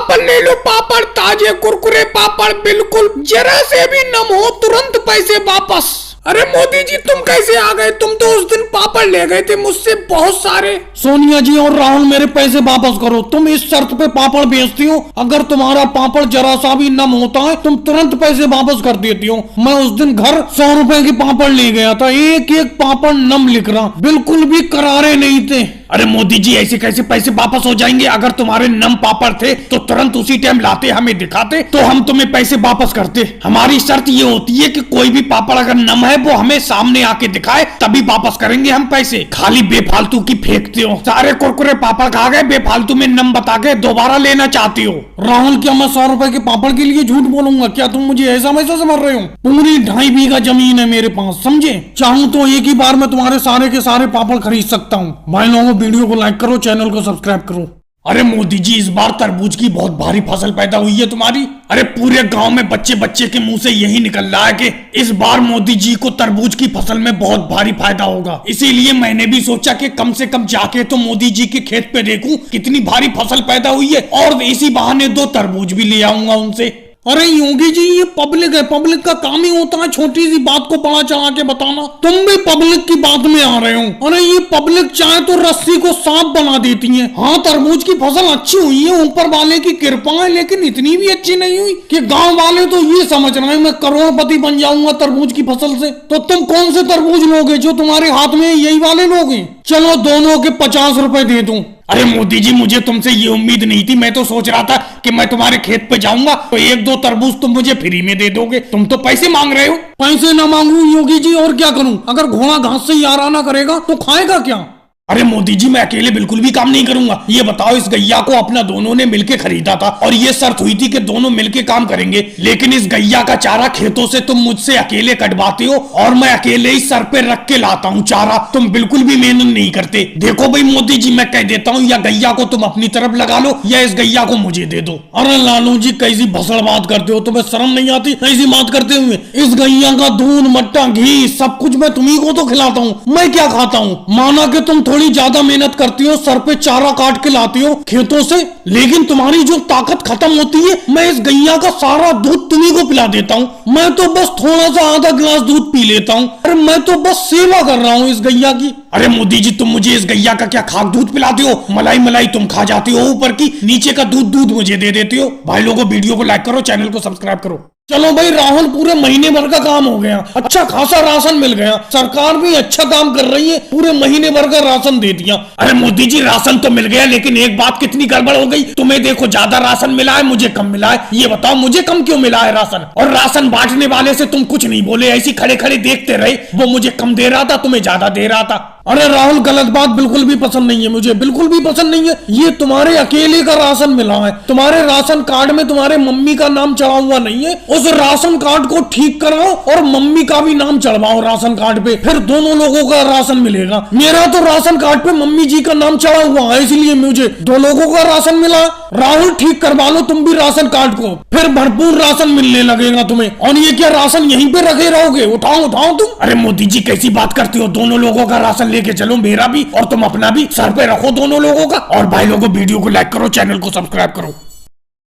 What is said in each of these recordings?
पापड़ ले लो, पापड़ ताजे कुरकुरे पापड़, बिल्कुल जरा से भी नम हो तुरंत पैसे वापस। अरे मोदी जी तुम कैसे आ गए? तुम तो उस दिन पापड़ ले गए थे मुझसे बहुत सारे। सोनिया जी और राहुल मेरे पैसे वापस करो। तुम इस शर्त पे पापड़ बेचती हो, अगर तुम्हारा पापड़ जरा सा भी नम होता है तुम तुरंत पैसे वापस कर देती हो। मैं उस दिन घर 100 रुपए की पापड़ ले गया था, एक एक पापड़ नम लिख रहा, बिल्कुल भी करारे नहीं थे। अरे मोदी जी ऐसे कैसे पैसे वापस हो जाएंगे? अगर तुम्हारे नम पापड़ थे तो तुरंत उसी टाइम लाते, हमें दिखाते तो हम तुम्हें पैसे वापस करते। हमारी शर्त ये होती है कि कोई भी पापड़ अगर नम है वो हमें सामने आके दिखाए तभी वापस करेंगे हम पैसे। खाली बेफालतू की फेंकते हो। सारे कुरकुरे पापड़ खा गए, बेफालतू में नम बता के दोबारा लेना चाहती हो। राहुल क्या मैं 100 रुपए के पापड़ के लिए झूठ बोलूंगा? क्या तुम मुझे ऐसा महसूस समझ रहे हो? पूरी 2.5 बीघा जमीन है मेरे पास, समझे? चाहूं तो एक ही बार में तुम्हारे सारे के सारे पापड़ खरीद सकता हूँ। भाई लोगों वीडियो को लाइक करो, चैनल को सब्सक्राइब करो। अरे मोदी जी इस बार तरबूज की बहुत भारी फसल पैदा हुई है तुम्हारी। अरे पूरे गांव में बच्चे बच्चे के मुंह से यही निकल रहा है कि इस बार मोदी जी को तरबूज की फसल में बहुत भारी फायदा होगा। इसीलिए मैंने भी सोचा कि कम से कम जाके तो मोदी जी के खेत पे देखूं कितनी भारी फसल पैदा हुई है और इसी बहाने 2 तरबूज भी ले आऊंगा उनसे। अरे योगी जी ये पब्लिक है, पब्लिक का काम ही होता है छोटी सी बात को बड़ा चढ़ा के बताना। तुम भी पब्लिक की बात में आ रहे हो। अरे ये पब्लिक चाहे तो रस्सी को सांप बना देती है। हाँ तरबूज की फसल अच्छी हुई है, ऊपर वाले की कृपा है, लेकिन इतनी भी अच्छी नहीं हुई कि गांव वाले तो ये समझ रहे हैं मैं करोड़पति बन जाऊंगा तरबूज की फसल से। तो तुम कौन से तरबूज लोगे? जो तुम्हारे हाथ में यही वाले लोगे? चलो दोनों के 50 रुपए दे दूं। अरे मोदी जी मुझे तुमसे ये उम्मीद नहीं थी। मैं तो सोच रहा था कि मैं तुम्हारे खेत पे जाऊंगा तो 1-2 तरबूज तुम मुझे फ्री में दे दोगे। तुम तो पैसे मांग रहे हो। पैसे ना मांगू योगी जी और क्या करूं? अगर घोड़ा घास से याराना करेगा तो खाएगा क्या? अरे मोदी जी मैं अकेले बिल्कुल भी काम नहीं करूंगा। ये बताओ इस गैया को अपना दोनों ने मिलके खरीदा था और ये शर्त हुई थी कि दोनों मिलके काम करेंगे, लेकिन इस गैया का चारा खेतों से तुम मुझसे अकेले कटवाते हो और मैं अकेले ही सर पे रख के लाता हूँ चारा। तुम बिल्कुल भी मेहनत नहीं करते। देखो भाई मोदी जी मैं कह देता हूँ या गैया को तुम अपनी तरफ लगा लो या इस गैया को मुझे दे दो। अरे लालू जी कैसी भसड़ बात करते हो, तुम्हें शर्म नहीं आती ऐसी बात करते हुए? इस गैया का दूध मट्टा घी सब कुछ मैं तुम्ही को तो खिलाता हूँ, मैं क्या खाता हूँ? माना कि तुम थोड़ी ज्यादा मेहनत करती हो, सर पे चारा काट के लाती हो खेतों से, लेकिन तुम्हारी जो ताकत खत्म होती है मैं इस गैया का सारा दूध तुम्ही को पिला देता हूँ। मैं तो बस थोड़ा सा आधा गिलास दूध पी लेता हूँ। अरे मैं तो बस सेवा कर रहा हूँ इस गैया की। अरे मोदी जी तुम मुझे इस गैया का क्या खाक दूध पिलाते हो? मलाई मलाई तुम खा जाती हो ऊपर की, नीचे का दूध दूध मुझे दे देती हो। भाई लोगों वीडियो को लाइक करो, चैनल को सब्सक्राइब करो। चलो भाई राहुल पूरे महीने भर का काम हो गया, अच्छा खासा राशन मिल गया, सरकार भी अच्छा काम कर रही है, पूरे महीने भर का राशन दे दिया। अरे मोदी जी राशन तो मिल गया लेकिन एक बात कितनी गड़बड़ हो गई। तुम्हें देखो ज्यादा राशन मिला है, मुझे कम मिला है। ये बताओ मुझे कम क्यों मिला है राशन? और राशन बांटने वाले से तुम कुछ नहीं बोले, ऐसी खड़े खड़े देखते रहे। वो मुझे कम दे रहा था, तुम्हें ज्यादा दे रहा था। अरे राहुल गलत बात बिल्कुल भी पसंद नहीं है, मुझे बिल्कुल भी पसंद नहीं है। ये तुम्हारे अकेले का राशन मिला है, तुम्हारे राशन कार्ड में तुम्हारे मम्मी का नाम चढ़ा हुआ नहीं है। उस राशन कार्ड को ठीक कराओ और मम्मी का भी नाम चढ़वाओ राशन कार्ड पे, फिर दोनों लोगों का राशन मिलेगा। मेरा तो राशन कार्ड पे मम्मी जी का नाम चढ़ा हुआ है, इसलिए मुझे 2 लोगों का राशन मिला। राहुल ठीक करवा लो तुम भी राशन कार्ड को, फिर भरपूर राशन मिलने लगेगा तुम्हें। और ये क्या राशन यहीं पे रखे रहोगे? उठाओ उठाओ तुम। अरे मोदी जी कैसी बात करती हो? दोनों लोगों का राशन लेके चलो, मेरा भी और तुम अपना भी, सर पे रखो दोनों लोगों का। और भाई लोगों वीडियो को लाइक करो, चैनल को सब्सक्राइब करो।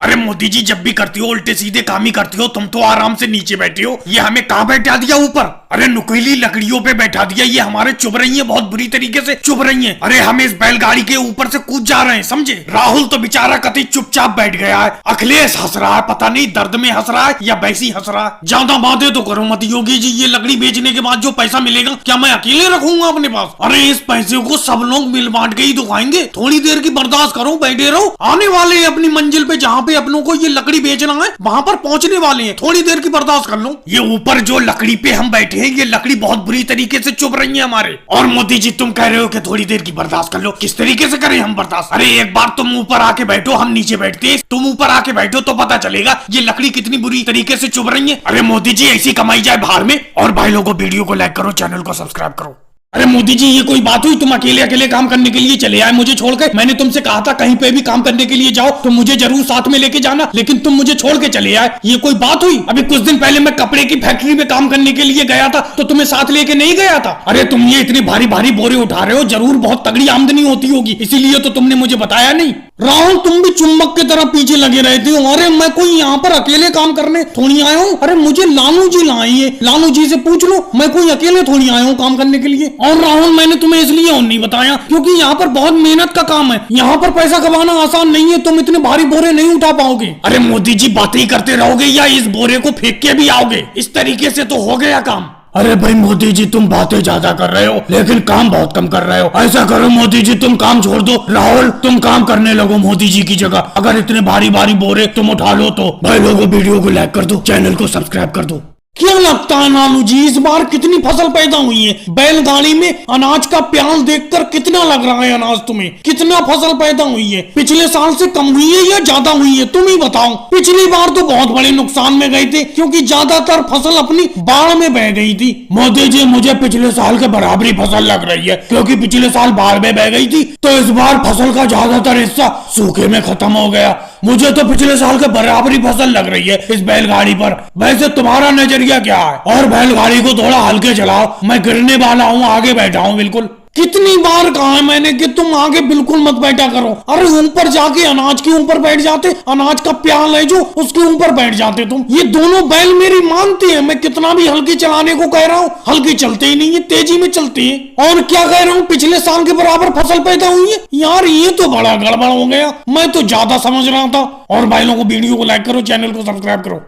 अरे मोदी जी जब भी करती हो उल्टे सीधे काम ही करती हो। तुम तो आराम से नीचे बैठे हो, ये हमें कहाँ बैठा दिया ऊपर? अरे नुकीली लकड़ियों पे बैठा दिया। ये हमारे चुभ रही है, बहुत बुरी तरीके से चुभ रही है। अरे हम इस बैलगाड़ी के ऊपर से कूद जा रहे हैं, समझे? राहुल तो बेचारा कति चुपचाप बैठ गया है। अखिलेश हंस रहा है, पता नहीं दर्द में हंस रहा है या वैसी हंस रहा है। ज्यादा बातें तो करो मत योगी जी। ये लकड़ी बेचने के बाद जो पैसा मिलेगा क्या मैं अकेले रखूंगा अपने पास? अरे इस पैसे को सब लोग मिल बांट के ही तो खाएंगे। थोड़ी देर की बर्दाश्त करो, बैठे रहो। आने वाले हैं अपनी मंजिल पे, जहाँ पे अपनों को ये लकड़ी बेचना है वहां पर पहुंचने वाले हैं। थोड़ी देर की बर्दाश्त कर लो। ये ऊपर जो लकड़ी पे हम बैठे हैं ये लकड़ी बहुत बुरी तरीके से चुभ रही है हमारे। और मोदी जी तुम कह रहे हो कि थोड़ी देर की बर्दाश्त कर लो, किस तरीके से करें हम बर्दाश्त? अरे एक बार तुम ऊपर आके बैठो, हम नीचे बैठते हैं। तुम ऊपर आके बैठो तो पता चलेगा ये लकड़ी कितनी बुरी तरीके से चुभ रही है। अरे मोदी जी ऐसी कमाई जाए बाहर में। और भाई लोगों वीडियो को लाइक करो, चैनल को सब्सक्राइब करो। अरे मोदी जी ये कोई बात हुई? तुम अकेले अकेले काम करने के लिए चले आए मुझे छोड़ के। मैंने तुमसे कहा था कहीं पे भी काम करने के लिए जाओ तो मुझे जरूर साथ में लेके जाना, लेकिन तुम मुझे छोड़ के चले आए। ये कोई बात हुई? अभी कुछ दिन पहले मैं कपड़े की फैक्ट्री में काम करने के लिए गया था तो तुम्हें साथ लेके नहीं गया था। अरे तुम ये इतने भारी भारी बोरे उठा रहे हो, जरूर बहुत तगड़ी आमदनी होती होगी, इसीलिए तो तुमने मुझे बताया नहीं। राहुल तुम भी चुम्बक की तरह पीछे लगे रहते हो। अरे मैं कोई यहाँ पर अकेले काम करने थोड़ी आया हूँ। अरे मुझे लालू जी लाए है, लालू जी से पूछ लो, मैं कोई अकेले थोड़ी आया हूँ काम करने के लिए। और राहुल मैंने तुम्हें इसलिए और नहीं बताया क्योंकि यहाँ पर बहुत मेहनत का काम है, यहाँ पर पैसा कमाना आसान नहीं है, तुम इतने भारी बोरे नहीं उठा पाओगे। अरे मोदी जी बातें ही करते रहोगे या इस बोरे को फेंक के भी आओगे? इस तरीके से तो हो गया काम। अरे भाई मोदी जी तुम बातें ज्यादा कर रहे हो लेकिन काम बहुत कम कर रहे हो। ऐसा करो मोदी जी तुम काम छोड़ दो, राहुल तुम काम करने लगो मोदी जी की जगह। अगर इतने भारी भारी बोरे तुम उठा लो तो भाई लोगों वीडियो को लाइक कर दो, चैनल को सब्सक्राइब कर दो। क्या लगता है लालू जी इस बार कितनी फसल पैदा हुई है? बैलगाड़ी में अनाज का प्याल देखकर कितना लग रहा है अनाज तुम्हें? कितना फसल पैदा हुई है? पिछले साल से कम हुई है या ज्यादा हुई है? तुम ही बताओ। पिछली बार तो बहुत बड़े नुकसान में गए थे क्योंकि ज्यादातर फसल अपनी बाढ़ में बह गई थी। मोदी जी मुझे पिछले साल के बराबरी फसल लग रही है क्योंकि पिछले साल बाढ़ में बह गई थी, तो इस बार फसल का ज्यादातर हिस्सा सूखे में खत्म हो गया। मुझे तो पिछले साल के बराबरी फसल लग रही है इस बैलगाड़ी पर। वैसे तुम्हारा नजरिया क्या है? और बैलगाड़ी को थोड़ा हल्के चलाओ, मैं गिरने वाला हूँ, आगे बैठा हूँ बिल्कुल। कितनी बार कहा है मैंने कि तुम आगे बिल्कुल मत बैठा करो। अरे ऊपर जाके अनाज के ऊपर बैठ जाते, अनाज का प्याल है जो उसके ऊपर बैठ जाते तुम। ये दोनों बैल मेरी मानती है, मैं कितना भी हल्की चलाने को कह रहा हूँ हल्की चलते ही नहीं है, तेजी में चलती है। और क्या कह रहा हूँ पिछले साल के बराबर फसल पैदा हुई है? यार ये तो बड़ा गड़बड़ हो गया, मैं तो ज्यादा समझ रहा था। और भाई लोगों को वीडियो को लाइक करो, चैनल को सब्सक्राइब करो।